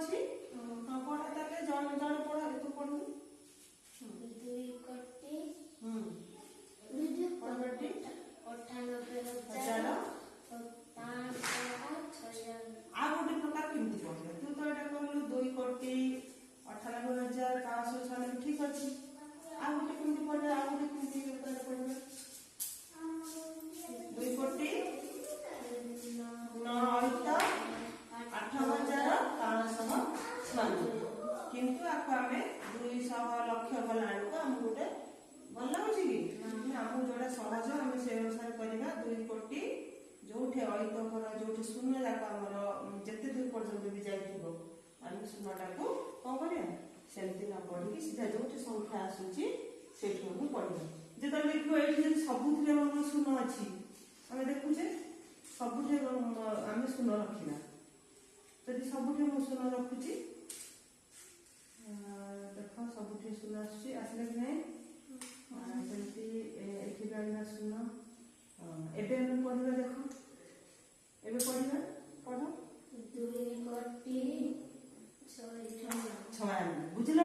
अच्छी हां पढ़ा ताके जण जण पढ़ा तू पढ़ू 2 कोटी पढ़बटी 98,000 आ गोटे प्रकार केमती पढ़े तू तो एटा कहलु 2 कोटी 98,596 ठीक अछि आ गोटे केमती पढ़े आ गोटे केमती पढ़े 2 कोटी 8,596 किंतु आपको आमे 200 लक्ष गला को हम गोटे भल लाଗୁଛି कि हमहु जोड़ा सहज हम से अनुसार करबा 2 कोटी जोठे अहितकर जोठे शून्य जाक हमर जते दूर पर्यंत भी जाइथिबो हम शून्यटा को कोन करिया सेमति ना पढ़ी कि सीधा जोठे संख्या आसुची सेठो हम पढ़िबा जेता देखो एठी जे सबुथरे हम शून्य अछि हम देखु जे सबुथे हम शून्य रखिना यदि सबुथे हम शून्य रखुची देखो सबुथे शून्य आसुची आसले कि नै सेमति एठी गाइना शून्य एबे हम पढ़िबा देखो एबे पढ़िबा पढ़ो 2 कोटी 56 बुझला।